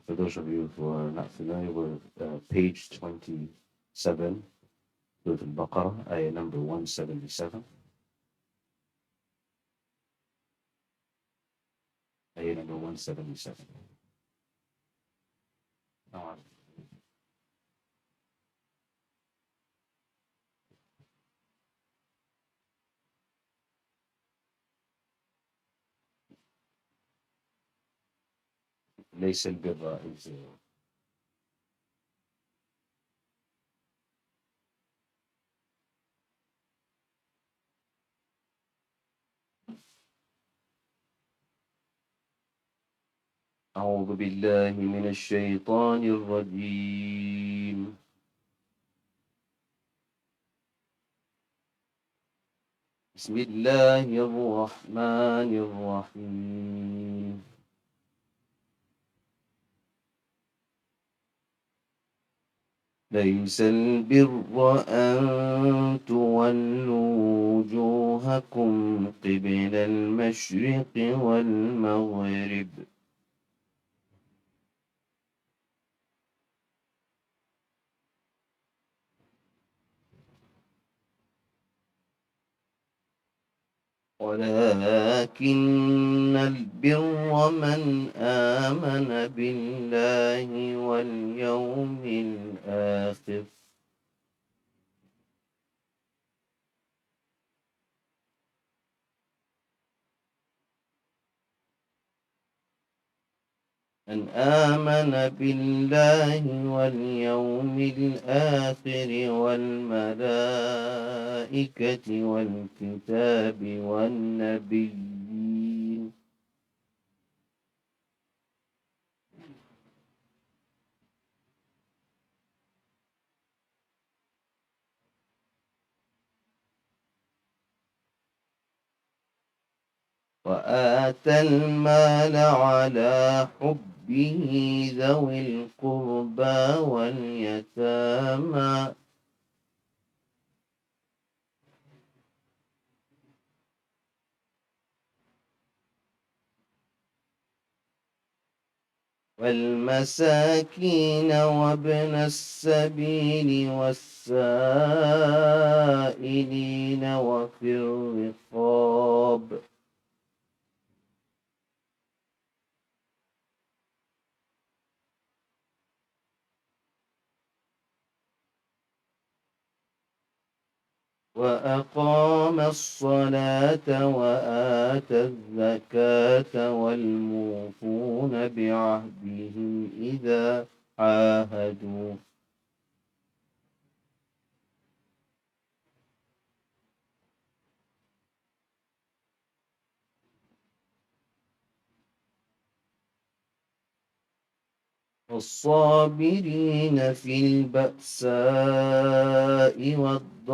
For those of you who are not familiar with page 27, Surah Al-Baqarah, ayah number 177. Ayah number 177. ليس البر is أعوذ بالله من الشيطان الرجيم. بسم الله الرحمن الرحيم. ليس البر أن تولوا وجوهكم قبل المشرق والمغرب ولكن البر من آمن بالله واليوم الآخر والملائكة والكتاب والنبيين وآتى المال على حبه ذوي القربى واليتامى والمساكين وابن السبيل والسائلين وفي الرقاب وأقام الصلاة وآتى الزكاة والموفون بعهدهم إذا عاهدوا والصابرين في البأساء والضراء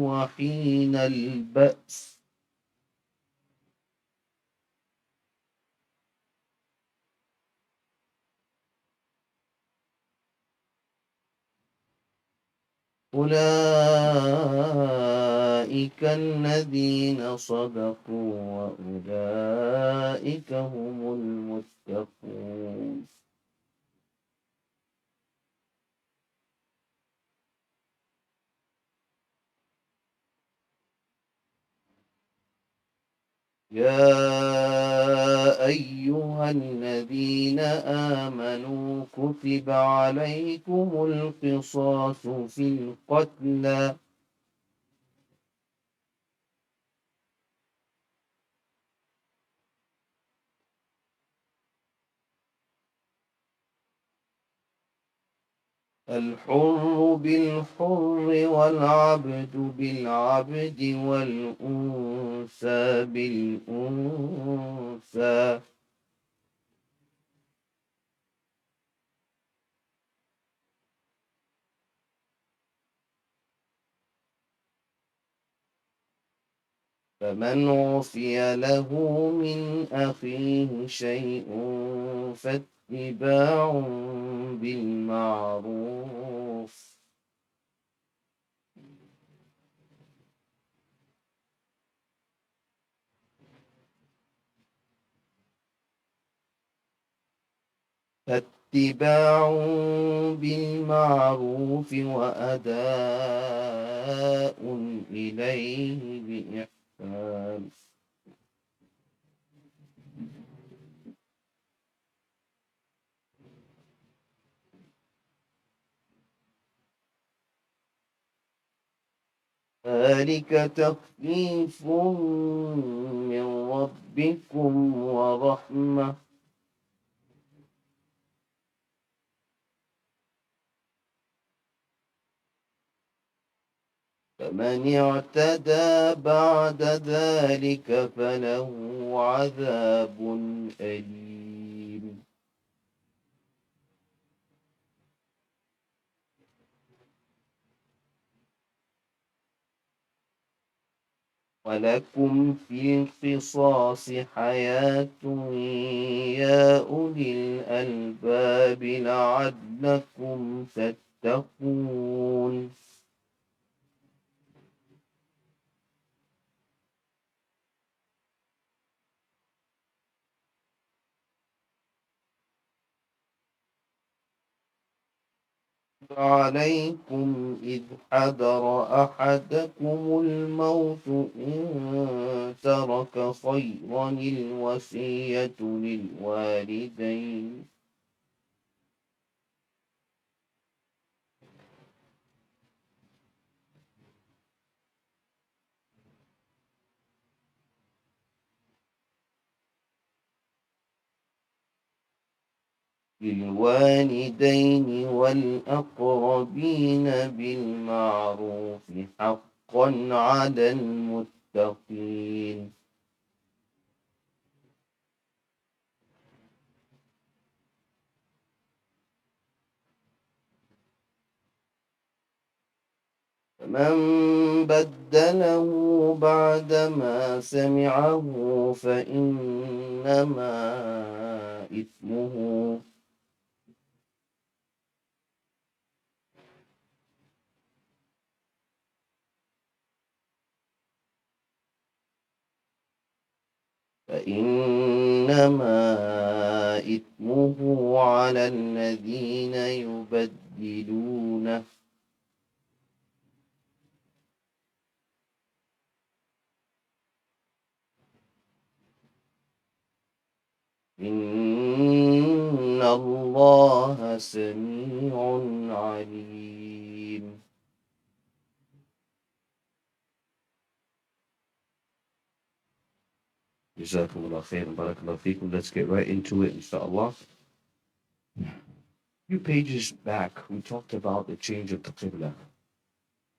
وحين البأس أولئك الذين صدقوا وأولئك هم المتقون. يا أيها الذين آمنوا كتب عليكم القصاص في القتلى الحر بالحر والعبد بالعبد والأنثى بالأنثى فمن عفي له من أخيه شيء فاتباع بالمعروف اتباع بالمعروف وأداء إليه بإحسان ذلك تخفيف من ربكم ورحمة فمن اعتدى بعد ذلك فله عذاب أليم ولكم في القصاص حياة يا أولي الألباب لعلكم تتقون عليكم إذ حضر أحدكم الموت إن ترك خيرا الوصية للوالدين والأقربين بالمعروف حقا على المتقين فمن بدله بعدما سمعه فإنما إثمه على الذين يبدلونه إن الله سميع عليم Jazakumullah khairan, barakallahu feekum. Let's get right into it, inshallah. A few pages back, we talked about the change of the Qibla.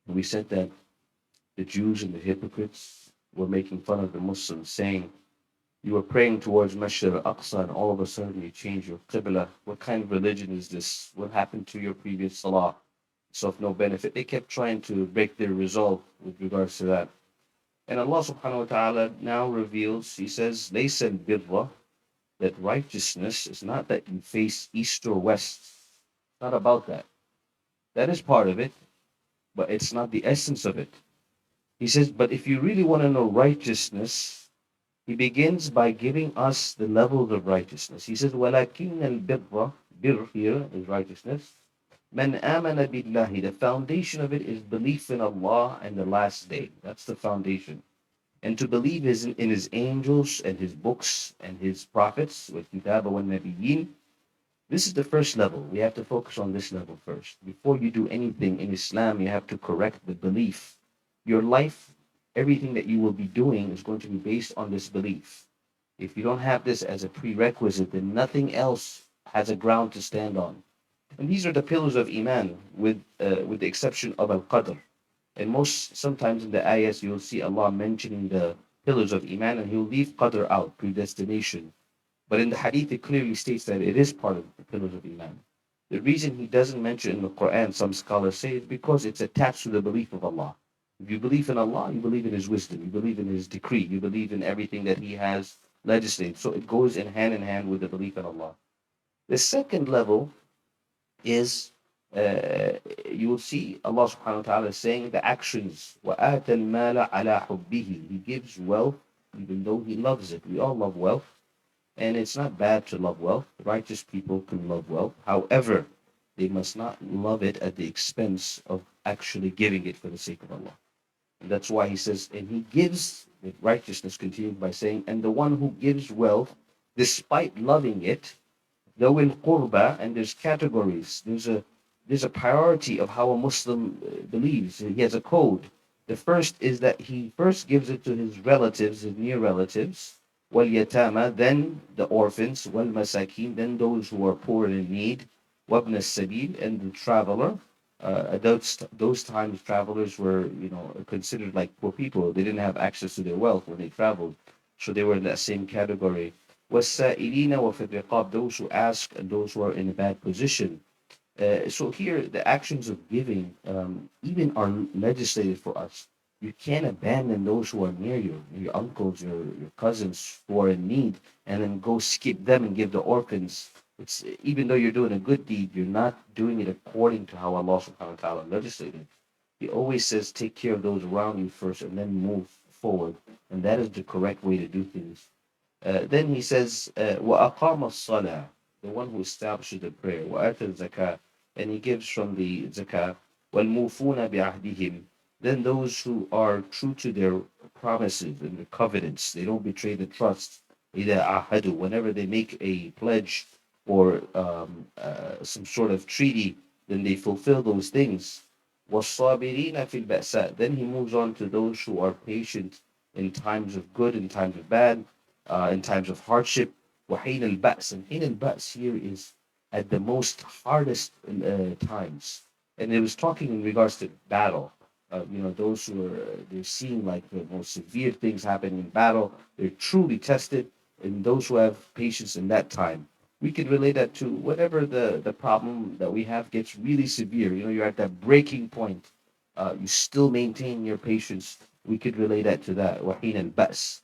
We said that the Jews and the hypocrites were making fun of the Muslims, saying, you were praying towards Masjid al-Aqsa and all of a sudden you change your Qibla. What kind of religion is this? What happened to your previous Salah? So of no benefit. They kept trying to break their resolve with regards to that. And Allah subhanahu wa ta'ala now reveals, He says, Laysa al-birra, that righteousness is not that you face east or west. It's not about that. That is part of it, but it's not the essence of it. He says, but if you really want to know righteousness, He begins by giving us the levels of righteousness. He says, وَلَكِنَّ الْبِرَّ, bir here is righteousness. مَنْ آمَنَ بِاللَّهِ, the foundation of it is belief in Allah and the last day. That's the foundation. And to believe in His angels and His books and His prophets, وَالْكِتَابَ وَالنَّبِيِّينَ. This is the first level. We have to focus on this level first. Before you do anything in Islam, you have to correct the belief. Your life, everything that you will be doing is going to be based on this belief. If you don't have this as a prerequisite, then nothing else has a ground to stand on. And these are the pillars of Iman, with the exception of Al-Qadr. And sometimes in the ayahs, you'll see Allah mentioning the pillars of Iman, and He'll leave Qadr out, predestination. But in the hadith, it clearly states that it is part of the pillars of Iman. The reason He doesn't mention it in the Quran, some scholars say, is because it's attached to the belief of Allah. If you believe in Allah, you believe in His wisdom, you believe in His decree, you believe in everything that He has legislated. So it goes in hand with the belief in Allah. The second level is, you will see Allah subhanahu wa ta'ala saying the actions. وَآتَ الْمَالَ عَلَى حُبِّهِ. He gives wealth even though He loves it. We all love wealth. And it's not bad to love wealth. Righteous people can love wealth. However, they must not love it at the expense of actually giving it for the sake of Allah. And that's why he says, and he gives with righteousness, continued by saying, and the one who gives wealth despite loving it, ذوي القربى, and there's categories. There's a priority of how a Muslim believes. He has a code. The first is that he first gives it to his relatives, his near relatives, واليتامى, then the orphans, والمساكين, then those who are poor and in need, وابن السبيل, and the traveler. Those times travelers were, considered like poor people. They didn't have access to their wealth when they traveled, so they were in that same category. وَالسَّائِلِينَ وَفِي الرِّقَابِ, those who ask and those who are in a bad position. So here, the actions of giving even are legislated for us. You can't abandon those who are near you, your uncles, your cousins who are in need, and then go skip them and give the orphans. It's even though you're doing a good deed, you're not doing it according to how Allah subhanahu wa ta'ala legislated. He always says, take care of those around you first and then move forward. And that is the correct way to do things. Then he says, وَأَقَامَ الصَّلَاةِ, the one who establishes the prayer, وَآتَى الزَّكَاةِ, and he gives from the zakah, وَالْمُوفُونَ بِعَهْدِهِمْ, then those who are true to their promises and their covenants, they don't betray the trust. إِذَا عَهَدُوا, whenever they make a pledge or some sort of treaty, then they fulfill those things. وَالصَّابِرِينَ فِي الْبَأْسَاءِ, then he moves on to those who are patient in times of good, in times of bad, in times of hardship. وَحِينَ الْبَأْسِ, and حين البأس here is at the most hardest times. And it was talking in regards to battle. Those who are, they're seeing like the most severe things happen in battle, they're truly tested, and those who have patience in that time. We can relate that to whatever the problem that we have gets really severe. You're at that breaking point. You still maintain your patience. We could relate that to that. وَحِينَ الْبَأْسِ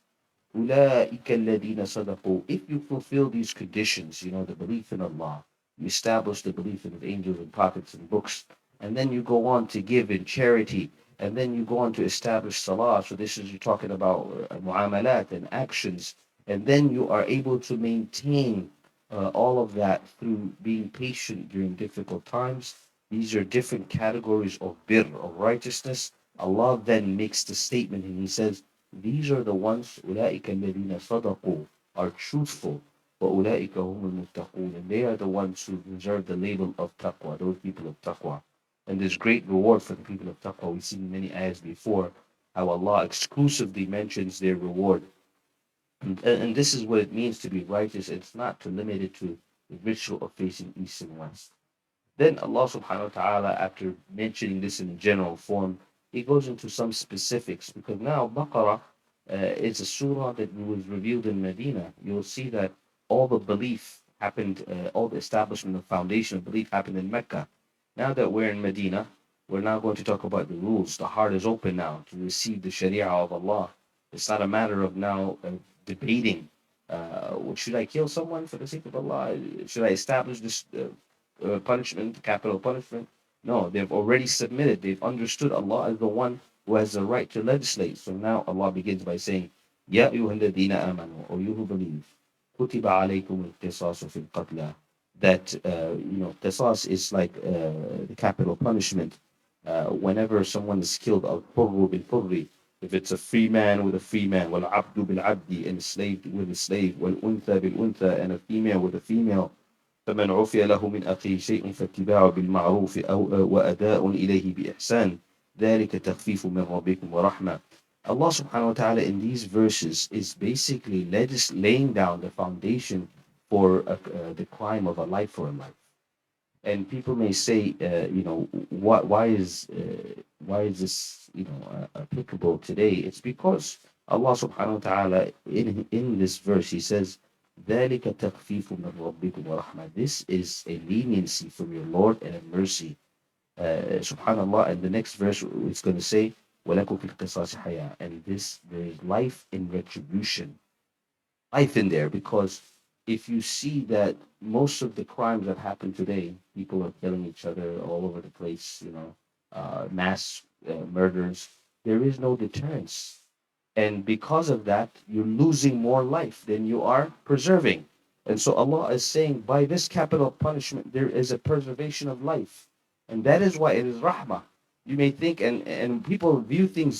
أُولَٰئِكَ الَّذِينَ صَدَقُوا, if you fulfill these conditions, the belief in Allah, you establish the belief in the angels and prophets and books, and then you go on to give in charity, and then you go on to establish salah. So this is, you're talking about mu'amalat and actions, and then you are able to maintain all of that through being patient during difficult times. These are different categories of birr, of righteousness. Allah then makes the statement and he says, these are the ones, أُولَٰئِكَ الَّذِينَ صَدَقُوا, are truthful, وَأُولَٰئِكَ هُمُ الْمُتَّقُونَ, and they are the ones who deserve the label of taqwa, those people of taqwa. And there's great reward for the people of taqwa. We've seen many ayahs before how Allah exclusively mentions their reward. And this is what it means to be righteous. It's not to limit it to the ritual of facing east and west. Then Allah subhanahu wa ta'ala, after mentioning this in general form, he goes into some specifics, because now Baqarah is a surah that was revealed in Medina. You'll see that all the belief happened, all the establishment of foundation of belief happened in Mecca. Now that we're in Medina, we're now going to talk about the rules. The heart is open now to receive the Sharia of Allah. It's not a matter of now debating, should I kill someone for the sake of Allah? Should I establish this punishment, capital punishment? No, they've already submitted. They've understood Allah as the one who has the right to legislate. So now Allah begins by saying, Ya ayyuhalladhina amanu, or you who believe, kutiba alaykum al-qisasu fil qatla, that qisas is like the capital punishment. Whenever someone is killed, al-hurru bil-hurri, if it's a free man with a free man, wal-abdu bil-abdi, and a slave with a slave, wal-untha bil-untha, and a female with a female, فمن عفي له من أخيه شيء فاتباع بالمعروف وأداء إليه بإحسان ذلك تخفيف من ربكم ورحمة. Allah subhanahu wa ta'ala in these verses is basically laying down the foundation for the crime of a life for a life. And people may say, why is this, applicable today? It's because Allah subhanahu wa ta'ala in this verse, he says, ذَلِكَ تَخْفِيفٌ مِّن رَبِّكُمْ وَرَحْمَةٌ, this is a leniency from your Lord and a mercy. Subhanallah, and the next verse is going to say, وَلَكُمْ فِي الْقِصَاصِ حَيَاةٌ, and there is life in retribution. Life in there, because if you see that most of the crimes that happen today, people are killing each other all over the place, mass murders, there is no deterrence. And because of that, you're losing more life than you are preserving. And so Allah is saying, by this capital punishment, there is a preservation of life. And that is why it is rahmah. You may think, and people view things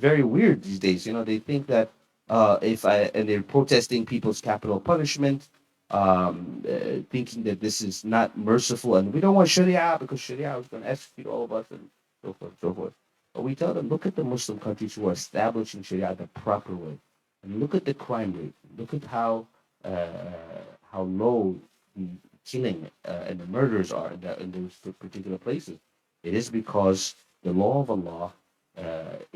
very weird these days. They think that and they're protesting people's capital punishment, thinking that this is not merciful, and we don't want Sharia because Sharia is going to execute all of us, and so forth, so forth. But we tell them, look at the Muslim countries who are establishing Sharia the proper way, and look at the crime rate. Look at how low the killing and the murders are in those particular places. It is because the law of Allah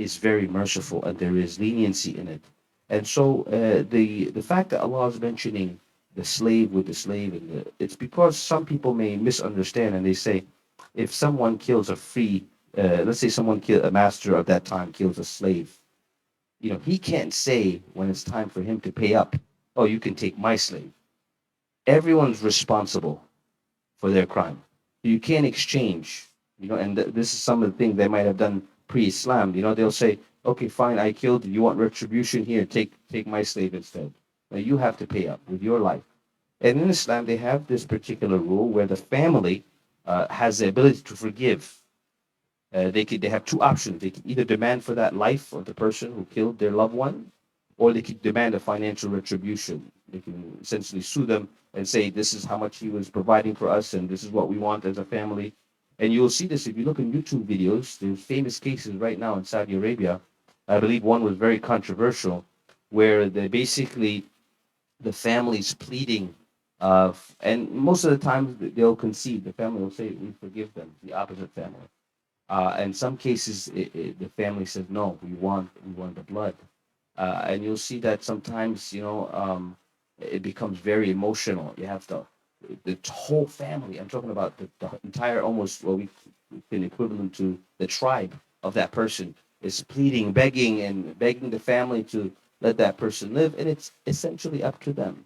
is very merciful, and there is leniency in it. And so the fact that Allah is mentioning the slave with the slave, it's because some people may misunderstand, and they say, if someone kills a free, let's say a master of that time kills a slave, he can't say when it's time for him to pay up, oh, you can take my slave. Everyone's responsible for their crime. You can't exchange, and this is some of the things they might have done pre-Islam. They'll say, okay, fine, I killed you. You want retribution? Here, take my slave instead. Now you have to pay up with your life. And in Islam, they have this particular rule where the family has the ability to forgive. They have two options. They can either demand for that life of the person who killed their loved one, or they can demand a financial retribution. They can essentially sue them and say, this is how much he was providing for us, and this is what we want as a family. And you'll see this if you look in YouTube videos. There's famous cases right now in Saudi Arabia. I believe one was very controversial, where they basically, the family's pleading, and most of the time they'll concede. The family will say, we forgive them, the opposite family. In some cases, the family says, no, we want the blood. And you'll see that sometimes, it becomes very emotional. You have the whole family. I'm talking about the entire, almost what we can equivalent to the tribe of that person is pleading, begging the family to let that person live. And it's essentially up to them,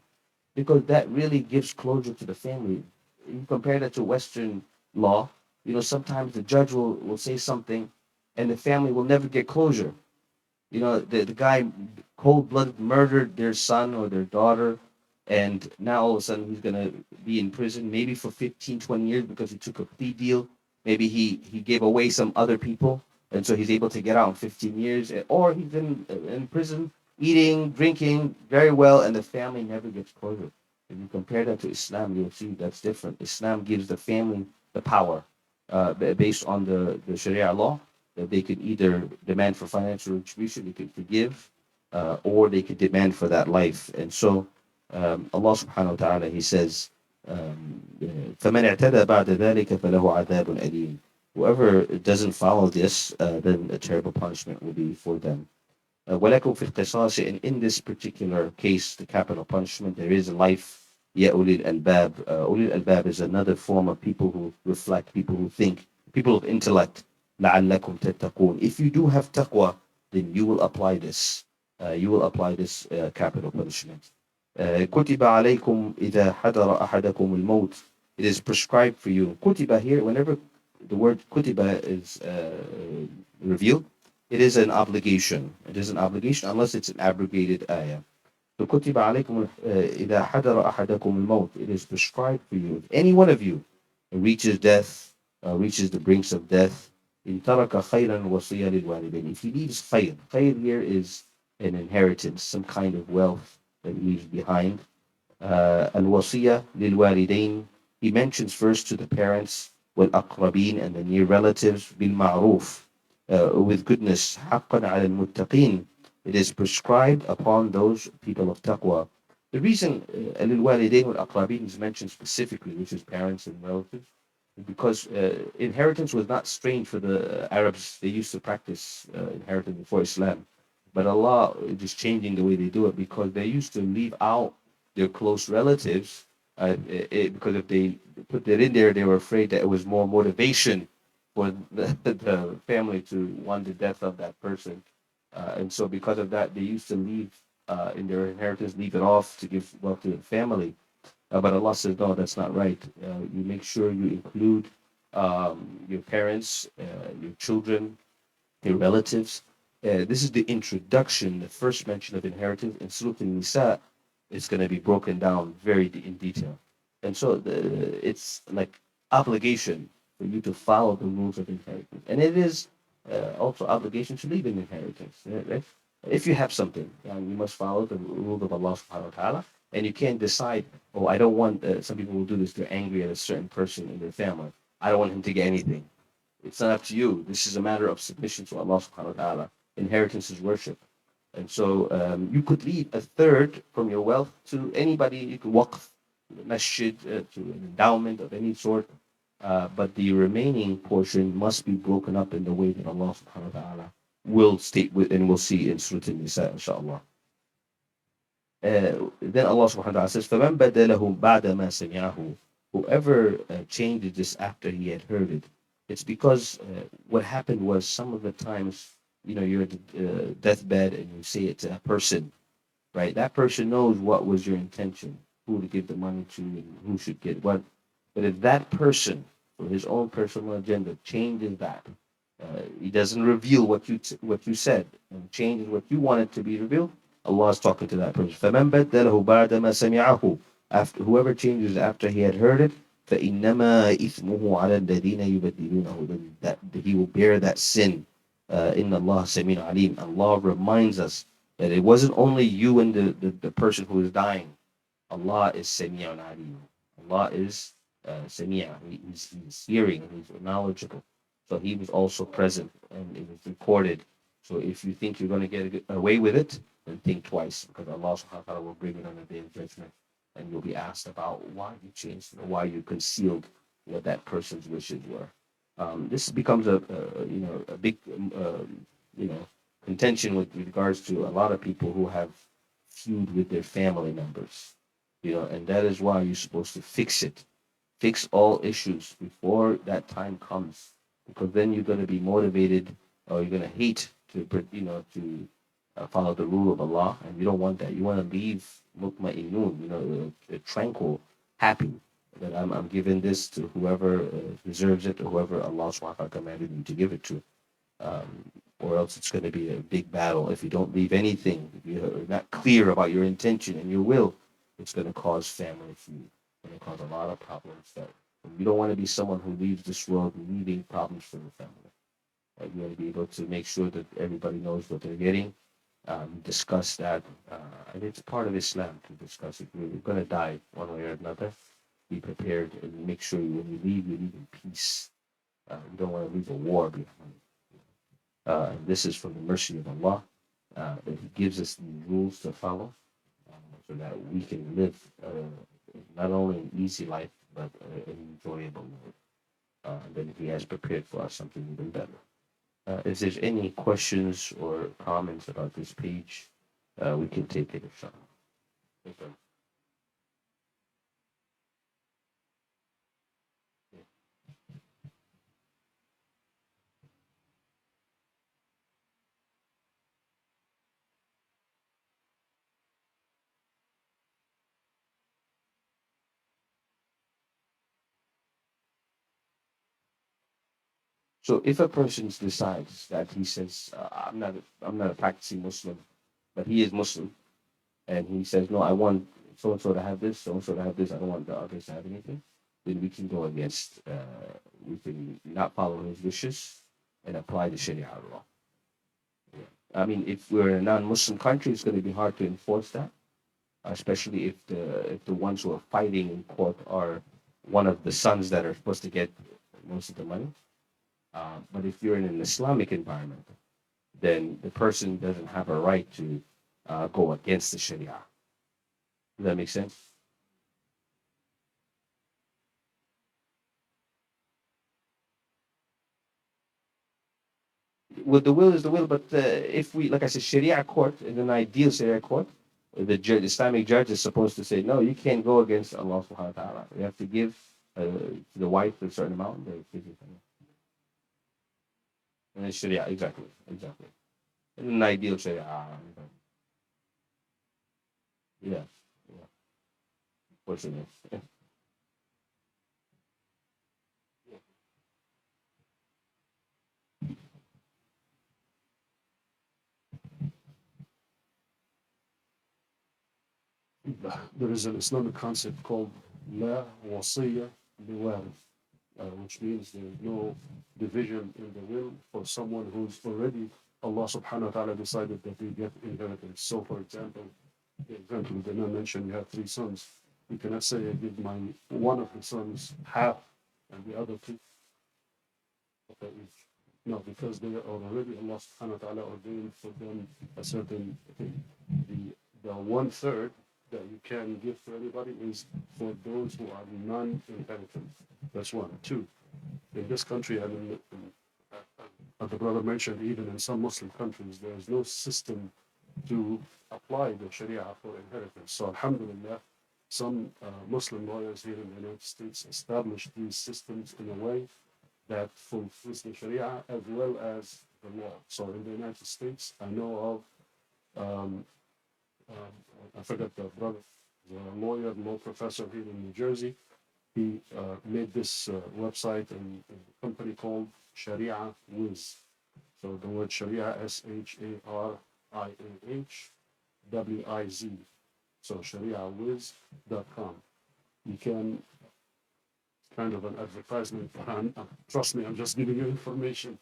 because that really gives closure to the family. You compare that to Western law, sometimes the judge will say something and the family will never get closure. The guy cold-blooded murdered their son or their daughter, and now all of a sudden he's going to be in prison, maybe for 15, 20 years because he took a plea deal. Maybe he gave away some other people, and so he's able to get out in 15 years. Or he's in prison eating, drinking very well, and the family never gets closure. If you compare that to Islam, you'll see that's different. Islam gives the family the power based on the Sharia law, that they could either demand for financial retribution, they could forgive, or they could demand for that life. And so Allah subhanahu wa ta'ala, he says, فَمَنْ اعْتَدَى بَعْدَ ذَلِكَ فَلَهُ عَذَابٌ أَلِيمٌ. Whoever doesn't follow this, then a terrible punishment will be for them. وَلَكُمْ فِي الْقِصَاصِ. And in this particular case, the capital punishment, there is a life. يَا أُولِي الْأَلْبَابِ. أُولِي الْأَلْبَابِ is another form of people who reflect, people who think, people of intellect. لَعَلَّكُمْ تَتَّقُونَ. If you do have taqwa, then you will apply this. You will apply this capital punishment. كُتِبَ عَلَيْكُمْ إِذَا حَضَرَ أَحَدَكُمُ الْمَوْتِ. It is prescribed for you. Kutiba here, whenever the word kutiba is revealed, it is an obligation. It is an obligation unless it's an abrogated ayah. So كُتِبَ عَلَيْكُمْ إِذَا حَضَرَ أَحَدَكُمُ الْمَوْتِ. It is prescribed for you. If any one of you reaches death, reaches the brinks of death, إِن تَرَكَ خَيْرًا وَصِيًّا لِلْوَالِدَيْنِ. If he leaves khayr, khayr here is an inheritance, some kind of wealth that he leaves behind. Al-wasiyya lil-walidain. He mentions first to the parents, wal-aqrabin, and the near relatives, bil-ma'ruf, with goodness, haqqan ala al-muttaqin. It is prescribed upon those people of taqwa. The reason lil-walidain wal-aqrabin is mentioned specifically, which is parents and relatives, is because inheritance was not strange for the Arabs. They used to practice inheritance before Islam. But Allah is just changing the way they do it, because they used to leave out their close relatives because if they put that in there, they were afraid that it was more motivation for the family to want the death of that person. And so because of that, they used to leave in their inheritance, leave it off to give wealth to the family. But Allah says, no, that's not right. You make sure you include your parents, your children, your relatives, This is the introduction, the first mention of inheritance. In Surah An-Nisa, it's going to be broken down very in detail. And so it's like obligation for you to follow the rules of inheritance. And it is also obligation to leave an inheritance. Right? If you have something, you must follow the rule of Allah subhanahu wa ta'ala. And you can't decide, oh, I don't want, some people will do this, they're angry at a certain person in their family. I don't want him to get anything. It's not up to you. This is a matter of submission to Allah subhanahu wa ta'ala. Inheritance is worship. And so you could leave a third from your wealth to anybody. You could waqf, masjid, to an endowment of any sort. But the remaining portion must be broken up in the way that Allah subhanahu wa ta'ala will state with, and we'll see in Surah An-Nisa, inshallah. Then Allah subhanahu wa ta'ala says, فَمَنْ بَدَلَهُ بَعْدَ مَا سَمِعَهُ. Whoever changed this after he had heard it, it's because what happened was some of the times, you're at the deathbed and you say it to a person, right? That person knows what was your intention, who to give the money to and who should get what. But if that person, for his own personal agenda, changes that, he doesn't reveal what you said and changes what you wanted to be revealed, Allah is talking to that person. فَمَنْ بَدَّلَهُ بَعْدَ مَا سَمِعَهُ. Whoever changes after he had heard it, فَإِنَّمَا إِثْمُهُ عَلَى الَّذِينَ يُبَدِّلُونَهُ. Then that he will bear that sin. إِنَّ اللَّهَ سَمِيعٌ عَلِيمٌ. Allah reminds us that it wasn't only you and the person who is dying. Allah is Sami'un Alim. Allah is Sami'a. He's hearing, he's knowledgeable. So he was also present and it was recorded. So if you think you're going to get away with it, then think twice, because Allah subhanahu wa ta'ala will bring it on the day of judgment. And you'll be asked about why you changed or why you concealed what that person's wishes were. This becomes a big contention with regards to a lot of people who have feud with their family members, and that is why you're supposed to fix all issues before that time comes, because then you're going to be motivated, or you're going to hate to follow the rule of Allah, and you don't want that. You want to leave mutma'innun, tranquil, happy that I'm giving this to whoever deserves it, or whoever Allah subhanahu wa ta'ala commanded you to give it to. Or else it's going to be a big battle. If you don't leave anything, if you're not clear about your intention and your will, it's going to cause family feud. It's going to cause a lot of problems. That you don't want to be someone who leaves this world leaving problems for the family. You want to be able to make sure that everybody knows what they're getting. Discuss that, and it's part of Islam to discuss it. You're going to die one way or another. Be prepared and make sure when you leave in peace. You don't want to leave a war behind. This is from the mercy of Allah, that He gives us these rules to follow, so that we can live not only an easy life, but an enjoyable life. Then He has prepared for us something even better. If there's any questions or comments about this page, we can take it. Okay. So if a person decides that he says, I'm not a practicing Muslim, but he is Muslim, and he says, no, I want so and so to have this, so and so to have this, I don't want the others to have anything, then we can go against, we can not follow his wishes and apply the Sharia law. Yeah. I mean, if we're in a non-Muslim country, it's going to be hard to enforce that, especially if the ones who are fighting in court are one of the sons that are supposed to get most of the money. But if you're in an Islamic environment, then the person doesn't have a right to go against the Sharia. Does that make sense? Well, the will is the will, but if we, like I said, Sharia court, in an ideal Sharia court, the Islamic judge is supposed to say, no, you can't go against Allah subhanahu wa ta'ala. You have to give to the wife a certain amount. And Sharia, exactly. In an ideal Sharia. Yeah. Fortunately. there is an Islamic concept called La Wasiyya Biwarith, which means there is no division in the will for someone who's already, Allah subhanahu wa ta'ala decided that they get inheritance. So, for example, the example that I mentioned, you have 3 sons. You cannot say, I give my one of the sons half and the other 2 each. No, because they are already, Allah subhanahu wa ta'ala ordained for them a certain thing. The 1/3 that you can give to anybody is for those who are non-inheritant. That's 1. 2, in this country, and as the brother mentioned, even in some Muslim countries, there is no system to apply the Sharia for inheritance. So, alhamdulillah, some Muslim lawyers here in the United States established these systems in a way that fulfills the Sharia as well as the law. So, in the United States, I know of, I forgot the brother, the lawyer, law professor here in New Jersey. He made this website and a company called Sharia Wiz. So the word Sharia, SHARIAHWIZ. So ShariaWiz.com. You can, kind of an advertisement, but trust me, I'm just giving you information.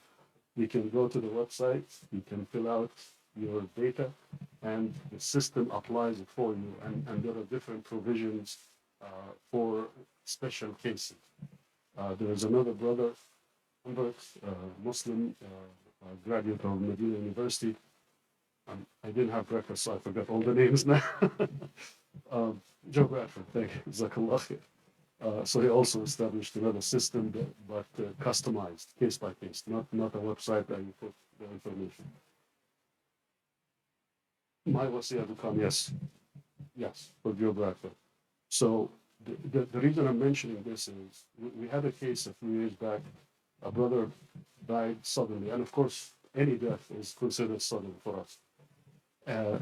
You can go to the website, you can fill out your data, and the system applies it for you. And there are different provisions for special cases. There is another brother, Muslim, graduate of Medina University. I didn't have breakfast, so I forgot all the names now. Joe Bradford, thank you. Jazakallah khair. So he also established another system, but customized, case by case, not a website that you put the information. My wasiyah become, yes, for Joe Bradford. So the reason I'm mentioning this is we had a case a few years back. A brother died suddenly, and of course, any death is considered sudden for us.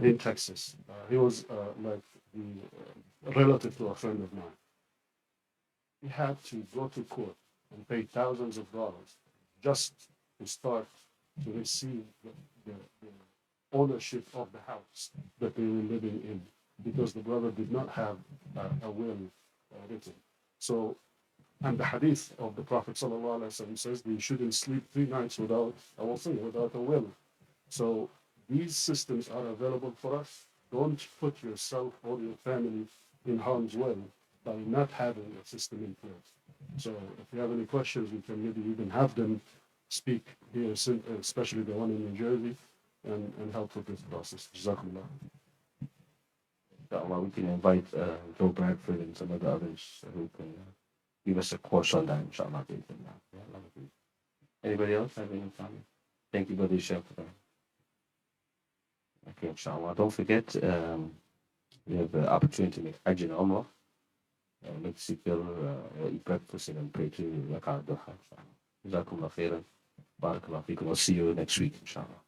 In Texas, he was like the relative to a friend of mine. He had to go to court and pay thousands of dollars just to start to receive the ownership of the house that they were living in, because the brother did not have a will written. So, and the hadith of the Prophet ﷺ says that you shouldn't sleep 3 nights without a will. So these systems are available for us. Don't put yourself or your family in harm's way by not having a system in place. So if you have any questions, we can maybe even have them speak here, especially the one in New Jersey, and help with this process. Jazakumullah. Inshallah, we can invite Joe Bradford and some of the others who can give us a course on that, inshallah. Anybody else have any comment? Thank you, Brother Sheikh. Okay, inshallah. Don't forget, we have the opportunity to make Hajj and Umrah. Make sikr, eat breakfast, and then pray to Rakat Duha. Jazakumullah khairan. Barakallah feekum. We'll see you next week, inshallah.